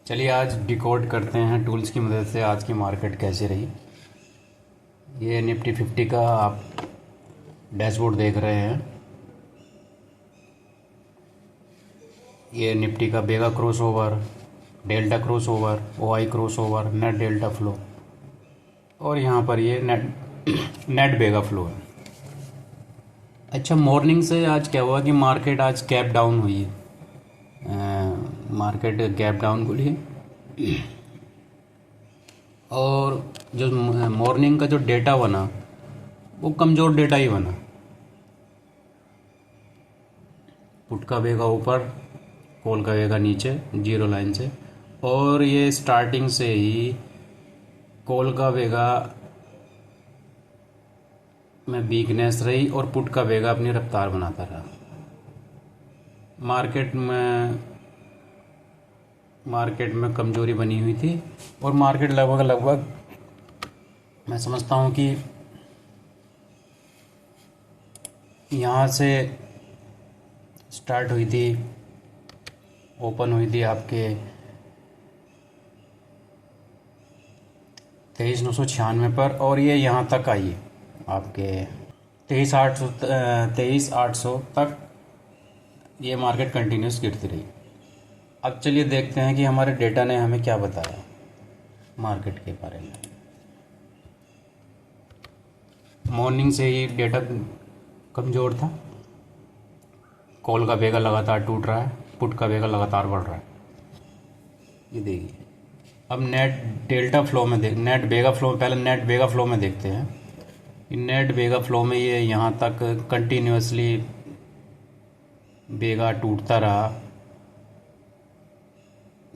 चलिए आज डिकोड करते हैं टूल्स की मदद से आज की मार्केट कैसे रही। ये निफ्टी 50 का आप डैशबोर्ड देख रहे हैं। ये निफ्टी का vega crossover, delta crossover, OI crossover, net delta flow और यहाँ पर ये नेट नेट बेगा फ्लो है। अच्छा, मॉर्निंग से आज क्या हुआ कि मार्केट आज गैप डाउन हुई है। मार्केट गैप डाउन खुली है और जो मॉर्निंग का जो डेटा बना वो कमज़ोर डेटा ही बना। पुट का वेगा ऊपर, कॉल का वेगा नीचे जीरो लाइन से, और ये स्टार्टिंग से ही कॉल का वेगा में वीकनेस रही और पुट का वेगा अपनी रफ्तार बनाता रहा। मार्केट में कमजोरी बनी हुई थी और मार्केट लगभग मैं समझता हूँ कि यहाँ से स्टार्ट हुई थी, ओपन हुई थी आपके 23,996 पर और ये यहाँ तक आई आपके 23,800 तक ये मार्केट कंटिन्यूस गिरती रही। अब चलिए देखते हैं कि हमारे डेटा ने हमें क्या बताया मार्केट के बारे में। मॉर्निंग से ही डेटा कमज़ोर था, कॉल का वेगा लगातार टूट रहा है, पुट का वेगा लगातार बढ़ रहा है। ये देखिए, अब नेट डेल्टा फ्लो में नेट बेगा फ्लो, पहले नेट बेगा फ्लो में देखते हैं। नेट बेगा फ्लो में ये यहाँ तक कंटिन्यूसली बेगा टूटता रहा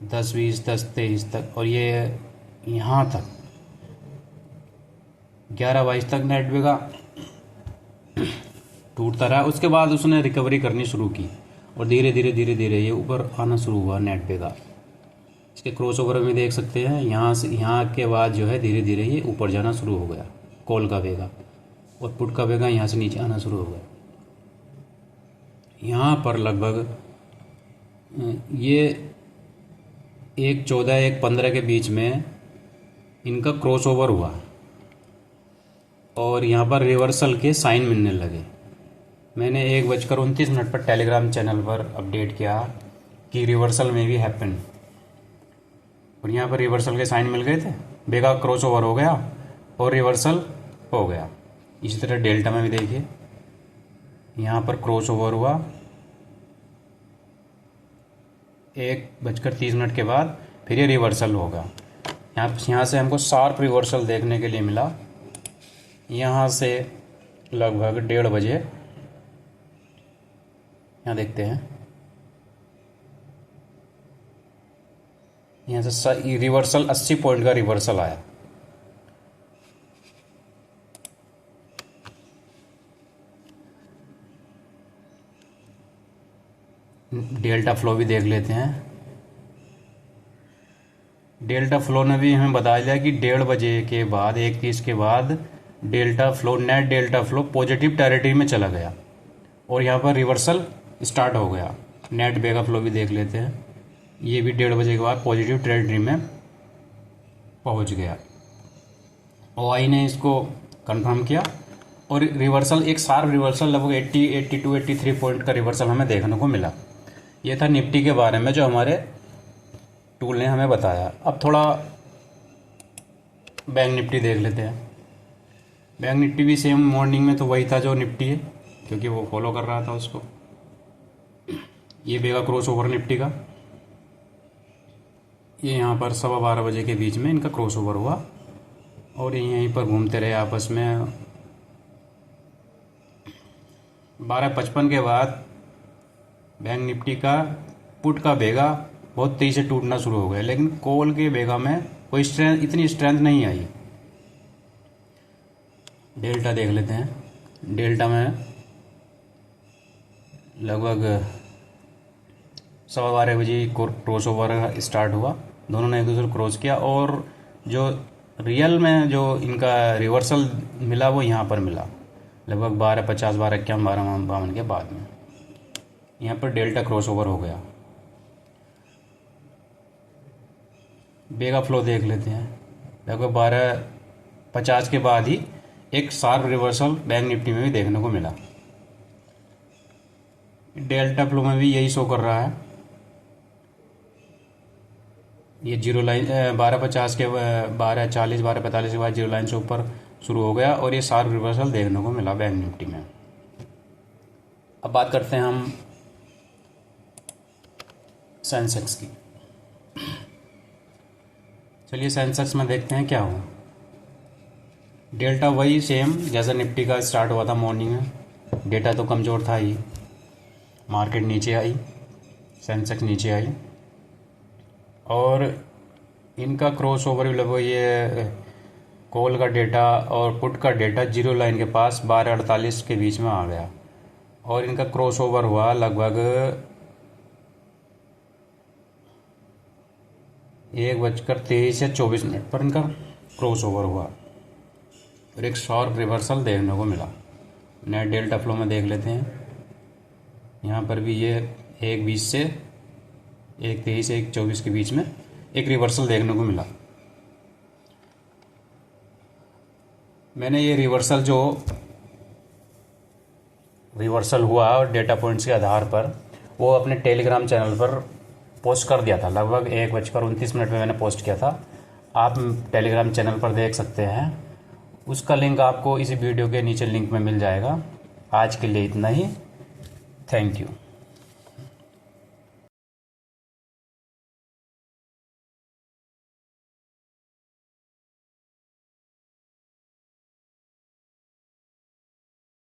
10, 20, 10, 23 तक, और ये यहाँ तक 11, 22 तक नेट बेगा टूटता रहा। उसके बाद उसने रिकवरी करनी शुरू की और धीरे धीरे ये ऊपर आना शुरू हुआ नेट बेगा। इसके क्रॉस ओवर में देख सकते हैं, यहाँ से यहाँ के बाद जो है धीरे धीरे ये ऊपर जाना शुरू हो गया कॉल का वेगा, और पुट का वेगा यहाँ से नीचे आना शुरू हो गया। यहाँ पर लगभग ये 1.14 1.15 के बीच में इनका क्रॉस ओवर हुआ और यहाँ पर रिवर्सल के साइन मिलने लगे। मैंने 1:29 पर टेलीग्राम चैनल पर अपडेट किया कि रिवर्सल में भी हैपन, और यहाँ पर रिवर्सल के साइन मिल गए थे, बेगा क्रॉस ओवर हो गया और रिवर्सल हो गया। इसी तरह डेल्टा में भी देखिए, यहाँ पर क्रॉस ओवर हुआ 1:30 के बाद, फिर ये रिवर्सल होगा। यहाँ से हमको शार्प रिवर्सल देखने के लिए मिला। यहाँ से लगभग 1:30 बजे, यहाँ देखते हैं, यहाँ से रिवर्सल 80 पॉइंट का रिवर्सल आया। डेल्टा फ्लो भी देख लेते हैं। डेल्टा फ्लो ने भी हमें बता दिया कि 1:30 बजे के बाद 1:30 के बाद delta flow, net delta flow positive territory में चला गया और यहाँ पर रिवर्सल स्टार्ट हो गया। नेट बेगा फ्लो भी देख लेते हैं, ये भी 1:30 बजे के बाद पॉजिटिव टेरिटरी में पहुँच गया। ओआई ने इसको कंफर्म किया और रिवर्सल, एक शार्प रिवर्सल लगभग 80, 82, 83 पॉइंट का रिवर्सल हमें देखने को मिला। ये था निफ्टी के बारे में जो हमारे टूल ने हमें बताया। अब थोड़ा बैंक निफ्टी देख लेते हैं। बैंक निफ्टी भी सेम मॉर्निंग में तो वही था जो निफ्टी है, क्योंकि वो फॉलो कर रहा था उसको। ये बेगा क्रॉस ओवर निफ्टी का, ये यहाँ पर 12:15 बजे के बीच में इनका क्रॉस ओवर हुआ और यहीं पर घूमते रहे आपस में। 12:55 के बाद बैंक निफ्टी का पुट का बेगा बहुत तेज़ी से टूटना शुरू हो गया, लेकिन कॉल के बेगा में कोई इतनी स्ट्रेंथ नहीं आई। डेल्टा देख लेते हैं। डेल्टा में लगभग 12:15 बजे क्रॉस ओवर स्टार्ट हुआ, दोनों ने एक दूसरे को क्रॉस किया और जो रियल में जो इनका रिवर्सल मिला वो यहाँ पर मिला लगभग 12:50, 12:51, 12:52 के बाद में। यहाँ पर डेल्टा क्रॉस ओवर हो गया। डे का फ्लो देख लेते हैं। लगभग 12:50 के बाद ही एक शार्प रिवर्सल बैंक निफ्टी में भी देखने को मिला। डेल्टा फ्लो में भी यही शो कर रहा है। ये जीरो लाइन 12:50 के 12:40 12:45 के बाद जीरो लाइन से ऊपर शुरू हो गया और ये शार्प रिवर्सल देखने को मिला बैंक निफ्टी में। अब बात करते हैं हम सेंसेक्स की। चलिए सेंसेक्स में देखते हैं क्या हुआ। डेल्टा वही सेम जैसा निफ्टी का स्टार्ट हुआ था मॉर्निंग में। डेटा तो कमज़ोर था ही, मार्केट नीचे आई, सेंसेक्स नीचे आई और इनका क्रॉस ओवर भी लगभग ये कॉल का डेटा और पुट का डेटा जीरो लाइन के पास 12:48 के बीच में आ गया और इनका क्रॉस ओवर हुआ लगभग 1:23 या 24 मिनट पर इनका क्रॉस ओवर हुआ और एक शार्प रिवर्सल देखने को मिला। नेट डेल्टा फ्लो में देख लेते हैं। यहाँ पर भी ये 1:20 से 1:23 से 1:24 के बीच में एक रिवर्सल देखने को मिला। मैंने ये रिवर्सल हुआ और डेटा पॉइंट्स के आधार पर वो अपने टेलीग्राम चैनल पर पोस्ट कर दिया था। लगभग 1:29 में मैंने पोस्ट किया था। आप टेलीग्राम चैनल पर देख सकते हैं। उसका लिंक आपको इसी वीडियो के नीचे लिंक में मिल जाएगा। आज के लिए इतना ही। Thank you.